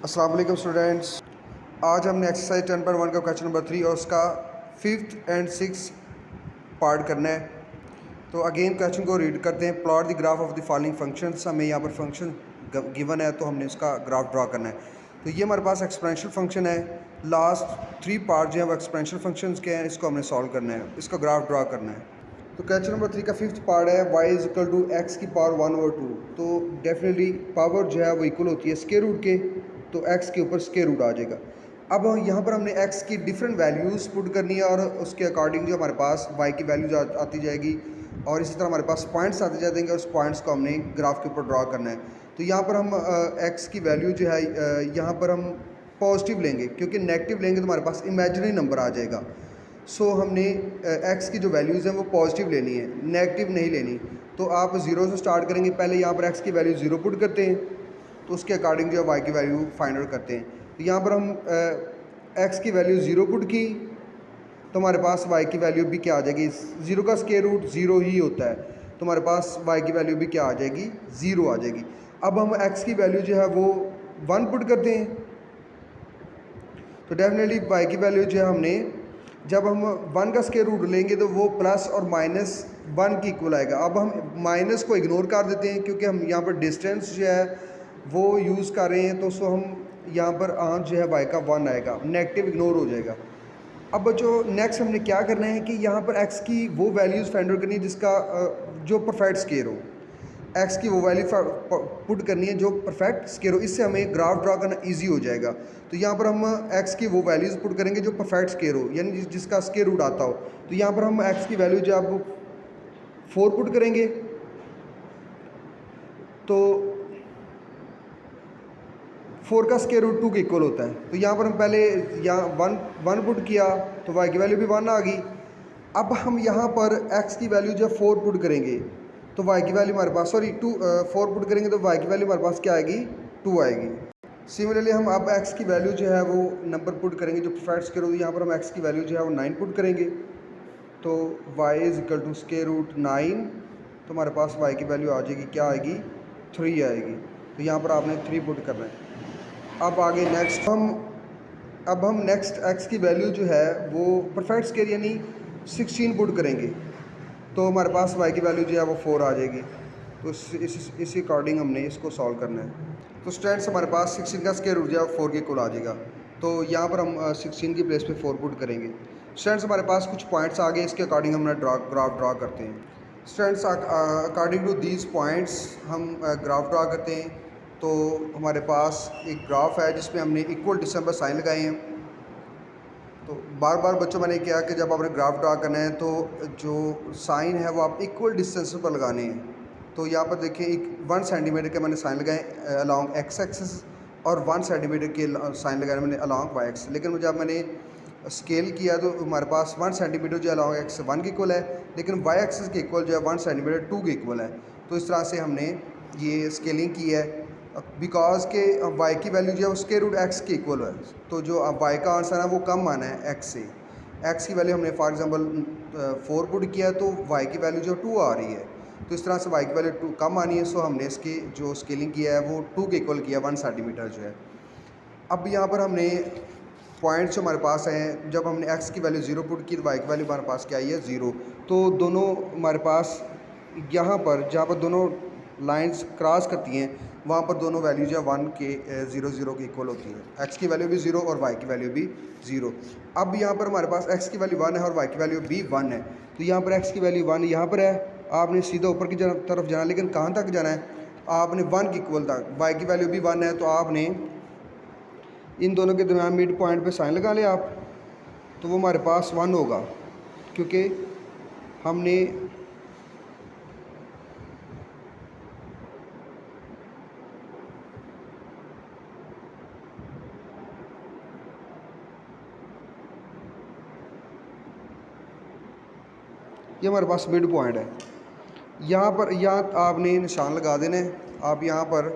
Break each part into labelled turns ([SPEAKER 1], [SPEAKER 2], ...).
[SPEAKER 1] अस्सलाम वालेकुम स्टूडेंट्स। आज हमने एक्सरसाइज 10.1 का क्वेश्चन नंबर 3 और उसका 5th एंड 6th पार्ट करना है। तो अगेन क्वेश्चन को रीड करते हैं। Plot the graph of the following functions. हमें यहाँ पर फंक्शन गिवन है तो हमने उसका ग्राफ ड्रा करना है। तो ये हमारे पास एक्सपोनेंशियल फंक्शन है। लास्ट 3 पार्ट जो है वो एक्सपोनेंशियल फंक्शंस के हैं। इसको हमने सॉल्व करना है, इसका ग्राफ ड्रा करना है। तो क्वेश्चन नंबर 3 का 5th पार्ट है y is equal to x की पावर 1/2। तो डेफिनेटली पावर जो है वो इक्वल होती है स्क्वायर रूट के, तो x के ऊपर स्क्वायर रूट आ जाएगा। अब यहाँ पर हमने x की डिफरेंट वैल्यूज़ पुट करनी है और उसके अकॉर्डिंग जो हमारे पास y की वैल्यूज आती जाएगी और इसी तरह हमारे पास पॉइंट्स आते जाएंगे और उस पॉइंट्स को हमने ग्राफ के ऊपर ड्रा करना है। तो यहाँ पर हम x की वैल्यू जो है यहाँ पर हम पॉजिटिव लेंगे, क्योंकि नेगेटिव लेंगे तो हमारे पास इमेजिनरी नंबर आ जाएगा। सो हमने x की जो वैल्यूज़ हैं वो पॉजिटिव लेनी है, नेगेटिव नहीं लेनी। तो आप ज़ीरो से स्टार्ट करेंगे। पहले यहाँ पर x की वैल्यू ज़ीरो पुट करते हैं, तो उसके अकॉर्डिंग जो है y की वैल्यू फाइंड आउट करते हैं। तो यहाँ पर हम x की वैल्यू ज़ीरो पुट की तो हमारे पास y की वैल्यू भी क्या आ जाएगी, ज़ीरो का स्क्वायर रूट ज़ीरो ही होता है, तो हमारे पास y की वैल्यू भी क्या आ जाएगी, ज़ीरो आ जाएगी। अब हम x की वैल्यू जो है वो 1 पुट करते हैं, तो डेफिनेटली y की वैल्यू जो है हमने जब हम 1 का स्क्वायर रूट लेंगे तो वो प्लस और माइनस 1 की इक्वल आएगा। अब हम माइनस को इग्नोर कर देते हैं क्योंकि हम यहाँ पर डिस्टेंस जो है वो यूज़ कर रहे हैं, तो सो हम यहाँ पर आंसर जो है y का 1 आएगा, नेगेटिव इग्नोर हो जाएगा। अब बच्चों नेक्स्ट हमने क्या करना है कि यहाँ पर x की वो वैल्यूज़ फाइंड आउट करनी है जिसका जो परफेक्ट स्क्वायर हो। x की वो वैल्यू पुट करनी है जो परफेक्ट स्क्वायर हो, इससे हमें ग्राफ ड्रा करना इजी हो जाएगा। तो यहाँ पर हम x की वो वैल्यूज़ पुट करेंगे जो परफेक्ट स्क्वायर हो, यानी जिसका स्क्वायर रूट आता हो। तो यहाँ पर हम x की वैल्यू जब 4 पुट करेंगे तो 4 का स्क्वायर रूट 2 के इक्वल होता है। तो यहाँ पर हम पहले यहाँ 1 पुट किया तो y की वैल्यू भी 1 आ गई। अब हम यहाँ पर x की वैल्यू जब 4 पुट करेंगे तो y की वैल्यू हमारे पास 4 पुट करेंगे तो y की वैल्यू हमारे पास क्या आएगी, 2 आएगी। सिमिलरली हम अब x की वैल्यू जो है वो नंबर पुट करेंगे जो परफेक्ट स्क्वायर हो। यहाँ पर हम x की वैल्यू जो है वो 9 पुट करेंगे, तो y is equal to square root 9, तो हमारे पास y की वैल्यू आ जाएगी, क्या आएगी, 3 आएगी। तो यहाँ पर आपने 3 पुट करना है। अब आगे नेक्स्ट हम नेक्स्ट x की वैल्यू जो है वो परफेक्ट स्क्वायर यानी 16 पुट करेंगे, तो हमारे पास y की वैल्यू जो है वो 4 आ जाएगी। तो इसी अकॉर्डिंग हमने इसको सॉल्व करना है। तो स्टूडेंट्स हमारे पास 16 का स्क्वायर रूट जो है 4 के इक्वल आ जाएगा। तो यहाँ पर हम 16 की प्लेस पे 4 पुट करेंगे। स्टूडेंट्स हमारे पास कुछ पॉइंट्स आ गए, इसके अकॉर्डिंग हम ग्राफ ड्रा करते हैं। Students according to these points हम ग्राफ ड्रा करते हैं। तो हमारे पास एक ग्राफ है जिसमें हमने इक्वल डिस्टेंस साइन लगाए हैं। तो बार बार बच्चों मैंने क्या कि जब आपने ग्राफ ड्रा करना है तो जो साइन है वो आप इक्वल डिस्टेंस पर लगाने हैं। तो यहाँ पर देखें 1 सेंटीमीटर के मैंने साइन लगाए अलॉन्ग एक्स एक्सिस और 1 सेंटीमीटर के साइन लगाए मैंने अलॉन्ग वाई एक्सिस। लेकिन जब मैंने स्केल किया तो हमारे पास 1 सेंटीमीटर जो अलॉन्ग एक्स 1 के इक्वल है, लेकिन वाई एक्सिस के इक्वल जो है 1 सेंटीमीटर 2 के इक्वल है। तो इस तरह से हमने ये स्केलिंग की है बिकॉज के y की वैल्यू जो है उसके रूट x के इक्वल है। तो जो y का आंसर है वो कम आना है x से। x की वैल्यू हमने फॉर एग्जांपल 4 पुट किया तो y की वैल्यू जो 2 आ रही है, तो इस तरह से y की वैल्यू 2 कम आनी है। सो हमने इसकी जो स्केलिंग किया है वो 2 के इक्वल किया, 1 सेंटीमीटर जो है। अब यहाँ पर हमने पॉइंट्स जो हमारे पास हैं, जब हमने x की वैल्यू 0 पुट की तो y की वैल्यू हमारे पास क्या आई है, 0। तो दोनों हमारे पास यहाँ पर जहाँ पर दोनों लाइंस क्रॉस करती हैं वहाँ पर दोनों वैल्यू जो है 1 के 0 के इक्वल होती है। x की वैल्यू भी 0 और y की वैल्यू भी 0। अब यहाँ पर हमारे पास x की वैल्यू 1 है और y की वैल्यू भी 1 है। तो यहाँ पर x की वैल्यू 1 यहाँ पर है, आपने सीधा ऊपर की तरफ जाना, लेकिन कहाँ तक जाना है, आपने 1 के इक्वल तक। y की वैल्यू भी 1 है, तो आपने इन दोनों के दरमियान मिड पॉइंट पे साइन लगा लिया आप, तो वो हमारे पास 1 होगा, क्योंकि हमने ये हमारे पास मिड पॉइंट है। यहाँ पर आपने निशान लगा देना है। आप यहाँ पर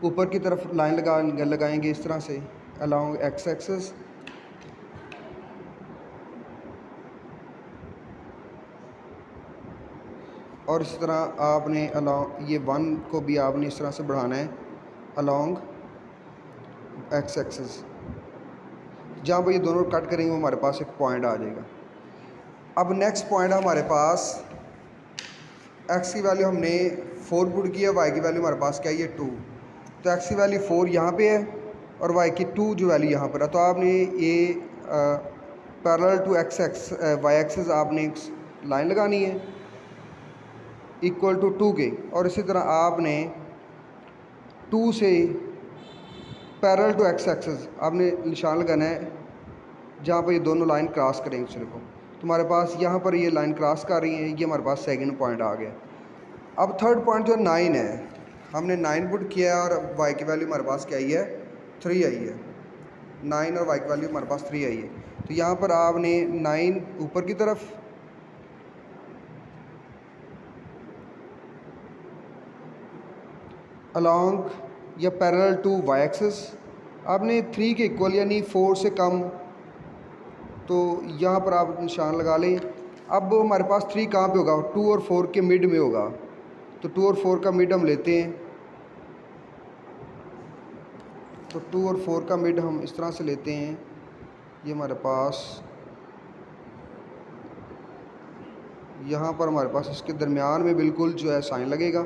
[SPEAKER 1] ऊपर की तरफ लाइन लगाएंगे इस तरह से अलॉन्ग एक्स एक्सिस, और इस तरह आपने अलॉन्ग ये 1 को भी आपने इस तरह से बढ़ाना है अलॉन्ग एक्स एक्सिस। जहाँ पर ये दोनों कट करेंगे वो हमारे पास एक पॉइंट आ जाएगा। अब नेक्स्ट पॉइंट हमारे पास एक्स की वैल्यू हमने 4 पुट किया, वाई की वैल्यू हमारे पास क्या है, ये 2। तो एक्स की वैल्यू 4 यहाँ पे है और वाई की 2 जो वैल्यू यहाँ पर है। तो आपने ये parallel to x y axis आपने एक लाइन लगानी है इक्वल टू 2 के, और इसी तरह आपने 2 से पैरेलल टू एक्स एक्सिस आपने निशान लगाना है जहाँ पर ये दोनों लाइन क्रॉस करेंगे दूसरे को। तो हमारे पास यहाँ पर ये लाइन क्रॉस कर रही है, ये हमारे पास सेकंड पॉइंट आ गया। अब थर्ड पॉइंट जो 9 है, हमने 9 पुट किया है और वाई की वैल्यू हमारे पास क्या आई है, 3 आई है। 9 और वाई की वैल्यू हमारे पास 3 आई है। तो यहाँ पर आपने 9 ऊपर की तरफ, अलॉन्ग या पैरेलल टू वाई एक्सिस आपने 3 के इक्वल यानी 4 से कम, तो यहाँ पर आप निशान लगा लें। अब हमारे पास 3 कहाँ पे होगा, 2 और 4 के मिड में होगा। तो 2 और 4 का मिड हम लेते हैं। तो 2 और 4 का मिड हम इस तरह से लेते हैं, ये हमारे पास यहाँ पर हमारे पास इसके दरमियान में बिल्कुल जो है साइन लगेगा।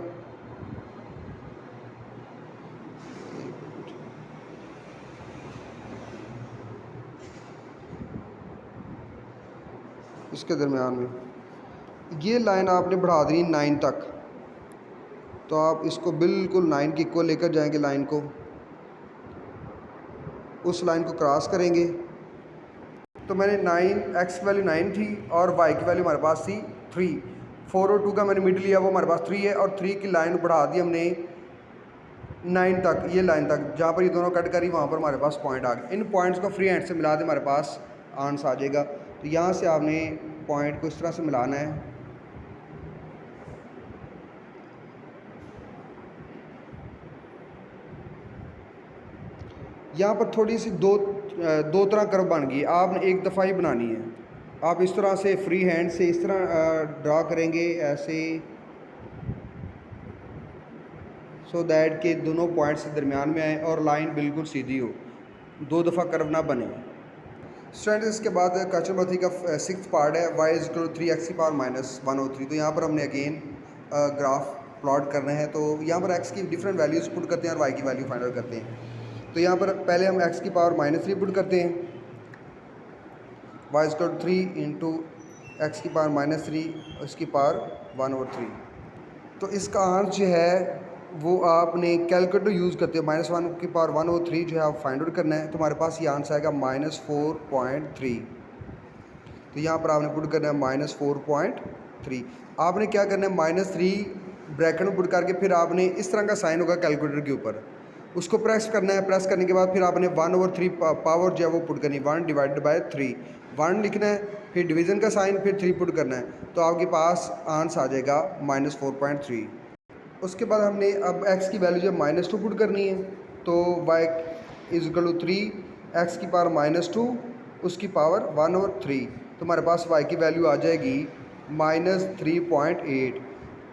[SPEAKER 1] इसके दरमियान में ये लाइन आपने बढ़ा दी 9 तक। तो आप इसको बिल्कुल 9 के इक्वल लेकर जाएंगे लाइन को, उस लाइन को क्रॉस करेंगे। तो मैंने 9 एक्स की वैल्यू 9 थी और वाई की वैल्यू हमारे पास थी 3। 4 और 2 का मैंने मिड लिया, वो हमारे पास 3 है, और 3 की लाइन बढ़ा दी हमने 9 तक, ये लाइन तक जहाँ पर ये दोनों कट करी वहाँ पर हमारे पास पॉइंट आ गए। इन पॉइंट्स को फ्री हैंड से मिला दे हमारे पास आंसर आ जाएगा। तो यहाँ से आपने पॉइंट को इस तरह से मिलाना है। यहाँ पर थोड़ी सी दो तरह कर्व बन गई, आपने एक दफ़ा ही बनानी है। आप इस तरह से फ्री हैंड से इस तरह ड्रा करेंगे ऐसे, सो दैट के दोनों पॉइंट्स के दरमियान में आए और लाइन बिल्कुल सीधी हो, 2 दफ़ा कर्व ना बने। स्टूडेंट्स इसके बाद क्वेश्चन नंबर 3 का 6th पार्ट है, y is equal to 3x की पावर माइनस 103। तो यहाँ पर हमने अगेन ग्राफ प्लॉट करना है। तो यहाँ पर x की डिफरेंट वैल्यूज़ पुट करते हैं और y की वैल्यू फाइंड आउट करते हैं। तो यहाँ पर पहले हम x की पावर -3 पुट करते हैं, y is equal to 3 into x की पावर -3 उसकी पावर 1/3। तो इसका आंसर जो है वो आपने कैलकुलेटर यूज़ करते हो, -1 की पावर 1/3 जो है आप फाइंड आउट करना है। तो हमारे पास ये आंसर आएगा -4.3। तो यहाँ पर आपने पुट करना है -4.3। आपने क्या करना है, -3 ब्रैकेट में पुट करके फिर आपने इस तरह का साइन होगा कैलकुलेटर के ऊपर, उसको प्रेस करना है। प्रेस करने के बाद फिर आपने 1/3 पावर जो है वो पुट करनी है, 1 डिवाइडेड बाय 3, 1 लिखना है, फिर डिवीज़न का साइन, फिर 3 पुट करना है। तो आपके पास आंसर आ जाएगा -4.3। उसके बाद हमने अब x की वैल्यू जब -2 पुट करनी है, तो y is equal to 3 x की पावर -2 उसकी पावर 1/3। तो हमारे पास y की वैल्यू आ जाएगी -3.8।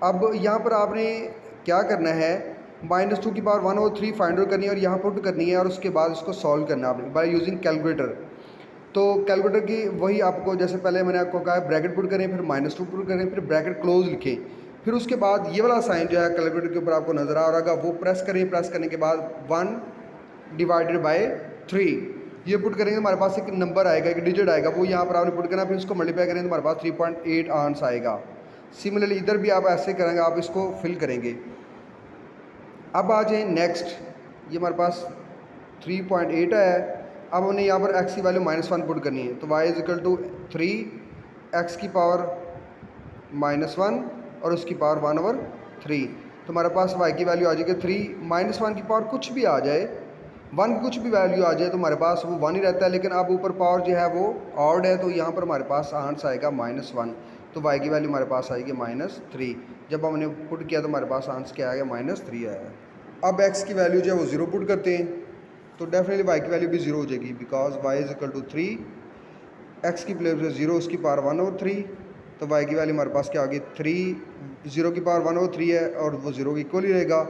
[SPEAKER 1] अब यहाँ पर आपने क्या करना है, -2 की पावर 1/3 फाइंड आउट करनी है और यहाँ पुट करनी है और उसके बाद इसको सॉल्व करना है आपने बाय यूजिंग कैलकुलेटर। तो कैलकुलेटर की वही आपको, जैसे पहले मैंने आपको कहा ब्रैकेट पुट करें, फिर -2 पुट करें, फिर ब्रैकेट क्लोज लिखें, फिर उसके बाद ये वाला साइन जो है कैलकुलेटर के ऊपर आपको नज़र आ रहा होगा, वो प्रेस करें। प्रेस करने के बाद 1 डिवाइडेड बाय 3 ये पुट करेंगे, हमारे पास एक नंबर आएगा, एक डिजिट आएगा, वो यहाँ पर आपने पुट करना, फिर उसको मल्टीप्लाई करेंगे तो हमारे पास 3.8 आंसर आएगा। सिमिलरली इधर भी आप ऐसे करेंगे, आप इसको फिल करेंगे। अब आ जाए नेक्स्ट, ये हमारे पास 3.8 है। अब हमने यहाँ पर x की वैल्यू -1 पुट करनी है। तो y is equal to 3 x की पावर -1 और उसकी पावर 1/3। तो हमारे पास y की वैल्यू आ जाएगी 3 -1 की पावर कुछ भी आ जाए, 1 की कुछ भी वैल्यू आ जाए तो हमारे पास वो 1 ही रहता है, लेकिन अब ऊपर पावर जो है वो ऑड है, तो यहाँ पर हमारे पास आंसर आएगा -1। तो y की वैल्यू हमारे पास आएगी -3। जब हमने पुट किया तो हमारे पास आंसर क्या आएगा, -3 आया। अब x की वैल्यू जो है वो 0 पुट करते हैं, तो डेफिनेटली y की वैल्यू भी 0 हो जाएगी, because y is equal to 3 x की प्लेस पे 0 उसकी पावर 1/3। तो y की वैल्यू हमारे पास क्या आ गई, 3 0 की पावर 1/3 है और वो 0 के इक्वल ही रहेगा।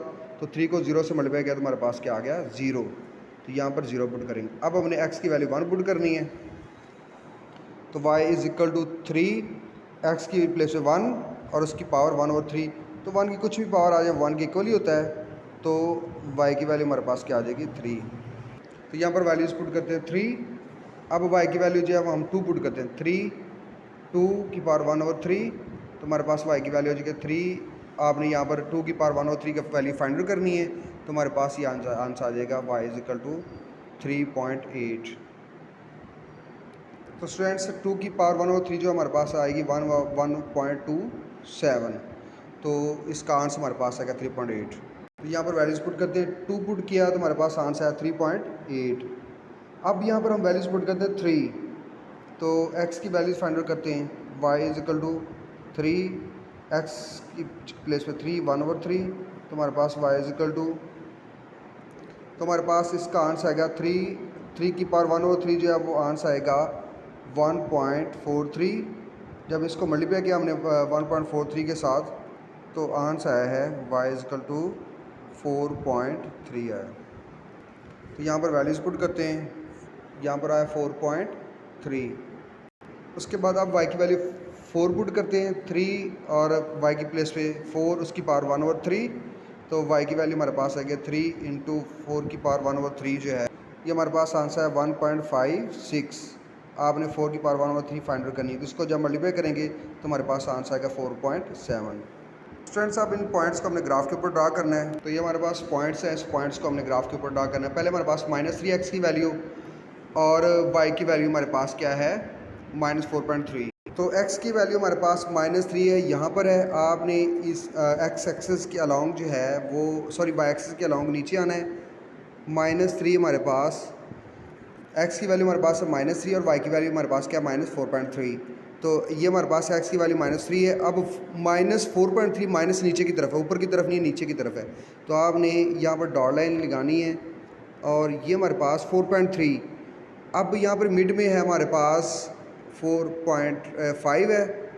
[SPEAKER 1] तो 3 को 0 से मल्टीप्लाई किया तो हमारे पास क्या आ गया 0, तो यहाँ पर 0 पुट करेंगे। अब हमने x की वैल्यू 1 पुट करनी है, तो y is equal to 3, x की प्लेस में 1 और उसकी पावर 1/3, तो 1 की कुछ भी पावर आ जाए 1 के इक्वल ही होता है, तो y की वैल्यू हमारे पास क्या आ जाएगी 3। तो यहाँ पर वैल्यूज़ पुट करते हैं 3। अब y की वैल्यू जो है हम 2 पुट करते हैं, 3 2 की पावर 1/3, तो हमारे पास y की वैल्यू हो जाएगी 3। आपने यहाँ पर 2 की पावर 1/3 का वैल्यू फाइंड आउट करनी है, तो हमारे पास ये आंसर आ जाएगा y इज़ इक्वल टू 3.8। तो स्टूडेंट्स 2 की पावर 1/3 जो हमारे पास आएगी 1.27, तो इसका आंसर हमारे पास आएगा 3.8। तो यहाँ पर वैल्यूज़ पुट करते हैं, 2 पुट किया तो हमारे पास आंसर है 3.8। अब यहाँ पर हम वैल्यूज़ पुट करते हैं 3, तो x की वैल्यूज़ फाइंड आउट करते हैं, y is equal to 3, x की प्लेस पे 3 1/3, तो हमारे पास y इज़ इक्वल टू, तो हमारे पास इसका आंसर आएगा 3 की पावर 1/3 जो है वो आंसर आएगा 1.43। जब इसको मल्टीप्लाई किया हमने 1.43 के साथ, तो आंसर आया है y इज़ इक्वल टू 4.3 आया। तो यहाँ पर वैल्यूज़ पुट करते हैं, यहाँ पर आया 4.3। उसके बाद आप y की वैल्यू 4 पुट करते हैं, 3 और y की प्लेस पे 4 उसकी पावर 1/3, तो y की वैल्यू हमारे पास आएगी 3 इंटू 4 की पावर 1/3 जो है ये हमारे पास आंसर है 1.56। आपने 4 की पावर 1/3 फाइंड आउट करनी है, तो इसको जब मल्टीप्लाई करेंगे तो हमारे पास आंसर आएगा 4.7। स्टूडेंट्स अब इन पॉइंट्स को हमने ग्राफ के ऊपर ड्रा करना है, तो ये हमारे पास पॉइंट्स हैं, इस पॉइंट्स को हमने ग्राफ के ऊपर ड्रा करना है। पहले हमारे पास -3x की वैल्यू और y की वैल्यू हमारे पास क्या है -4.3। तो x की वैल्यू हमारे पास -3 है, यहाँ पर है। आपने इस x एक्सिस के अलोंग जो है वो y एक्सिस के अलोंग नीचे आना है। -3 हमारे पास x की वैल्यू हमारे पास है -3 और y की वैल्यू हमारे पास क्या -4.3, तो ये हमारे पास x की वैल्यू -3 है। अब -4.3 माइनस नीचे की तरफ है, ऊपर की तरफ नहीं नीचे की तरफ है, तो आपने यहाँ पर डॉट लाइन लगानी है और ये हमारे पास 4.3। अब यहाँ पर मिड में है हमारे पास 4.5 है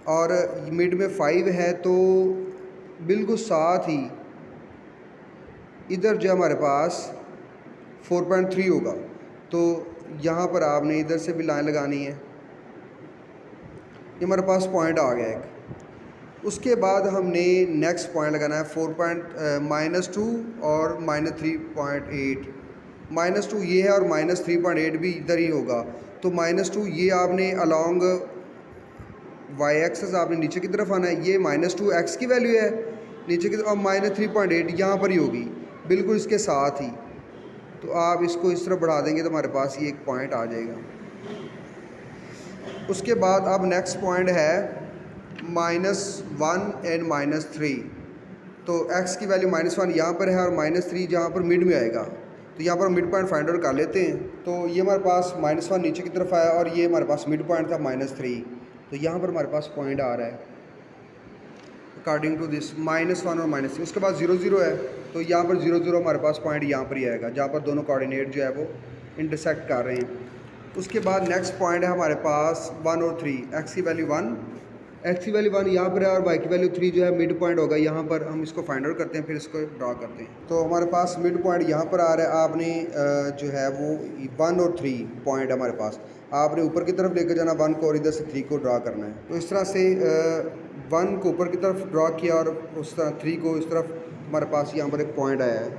[SPEAKER 1] और मिड में 5 है, तो बिल्कुल साथ ही इधर जो हमारे पास 4.3 होगा, तो यहाँ पर आपने इधर से भी लाइन लगानी है। ये हमारे पास पॉइंट आ गया एक। उसके बाद हमने नेक्स्ट पॉइंट लगाना है -2 और -3.8। -2 ये है और -3.8 भी इधर ही होगा, तो -2 ये आपने अलोंग y एक्सिस आपने नीचे की तरफ आना है। ये -2 x की वैल्यू है नीचे की तरफ, और -3.8 यहाँ पर ही होगी बिल्कुल इसके साथ ही। तो आप इसको इस तरफ बढ़ा देंगे तो हमारे पास ये एक पॉइंट आ जाएगा। उसके बाद अब नेक्स्ट पॉइंट है -1 एंड -3, तो x की वैल्यू -1 यहाँ पर है और -3 जहाँ पर मिड में आएगा, तो यहाँ पर मिड पॉइंट फाइंड आउट कर लेते हैं। तो ये हमारे पास -1 नीचे की तरफ आया और ये हमारे पास मिड पॉइंट था -3, तो यहाँ पर हमारे पास पॉइंट आ रहा है अकॉर्डिंग टू दिस -1 और -3। उसके बाद 0 0 है, तो यहाँ पर 0 0 हमारे पास पॉइंट यहाँ पर ही आएगा जहाँ पर दोनों कोऑर्डिनेट जो है वो इंटरसेक्ट कर रहे हैं। उसके बाद नेक्स्ट पॉइंट है हमारे पास 1 और 3। x की वैल्यू 1, x की वैल्यू 1 यहाँ पर है और y की वैल्यू 3 जो है मिड पॉइंट होगा यहाँ पर। हम इसको फाइंड आउट करते हैं, फिर इसको ड्रा करते हैं। तो हमारे पास मिड पॉइंट यहाँ पर आ रहा है। आपने जो है वो 1 और 3 पॉइंट हमारे पास, आपने ऊपर की तरफ लेकर जाना 1 को और इधर से 3 को ड्रा करना है। तो इस तरह से 1 को ऊपर की तरफ ड्रा किया और उस तरह 3 को इस तरफ, हमारे पास यहाँ पर एक पॉइंट आया है।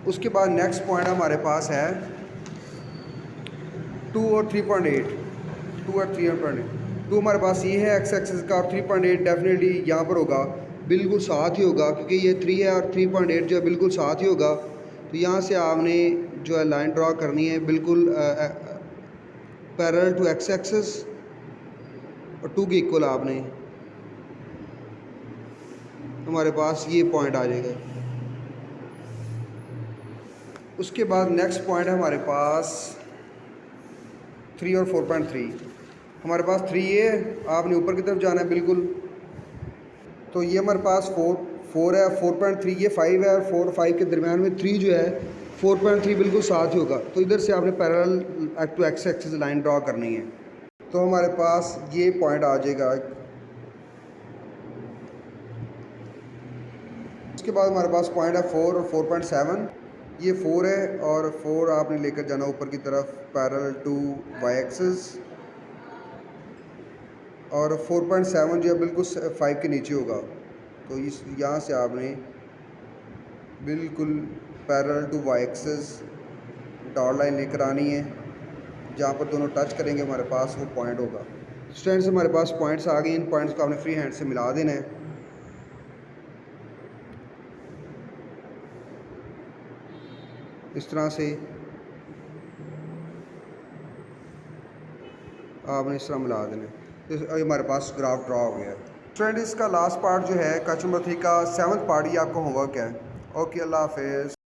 [SPEAKER 1] उसके बाद नेक्स्ट पॉइंट हमारे पास है 2 और 3.8। 2 और 3.8, 2 हमारे पास ये है x एक्सिस का और 3.8 डेफिनेटली यहाँ पर होगा, बिल्कुल साथ ही होगा क्योंकि ये 3 है और 3.8 जो है बिल्कुल साथ ही होगा। तो यहाँ से आपने जो है लाइन ड्रा करनी है बिल्कुल पैरेलल टू x एक्सिस और 2 के इक्वल। आपने हमारे पास ये पॉइंट आ जाएगा। उसके बाद नेक्स्ट पॉइंट है हमारे पास 3 और 4.3। हमारे पास 3 है, आपने ऊपर की तरफ जाना है बिल्कुल, तो ये हमारे पास 4 है, 4.3 ये 5 है और 4 5 के दरमियान में 3 जो है 4.3 बिल्कुल साथ ही होगा। तो इधर से आपने parallel to x axis line draw करनी है, तो हमारे पास ये पॉइंट आ जाएगा। उसके बाद हमारे पास पॉइंट है 4 और 4.7। ये 4 है और 4 आपने लेकर जाना ऊपर की तरफ पैरेलल टू वाई एक्सिस, और 4.7 जो है बिल्कुल 5 के नीचे होगा। तो इस यहाँ से आपने बिल्कुल parallel to y axis dot line लेकर आनी है। जहाँ पर दोनों टच करेंगे हमारे पास वो पॉइंट होगा। स्टूडेंट्स हमारे पास पॉइंट्स आ गए, इन पॉइंट्स को आपने फ्री हैंड से मिला देना है। इस तरह से आपने इस तरह मिला देना है। तो हमारे पास ग्राफ ड्रा हो गया है। स्टूडेंट इसका लास्ट पार्ट जो है क्वेश्चन नंबर 3 का 7th पार्ट, ये आपका होमवर्क है। ओके, अल्लाह हाफिज़।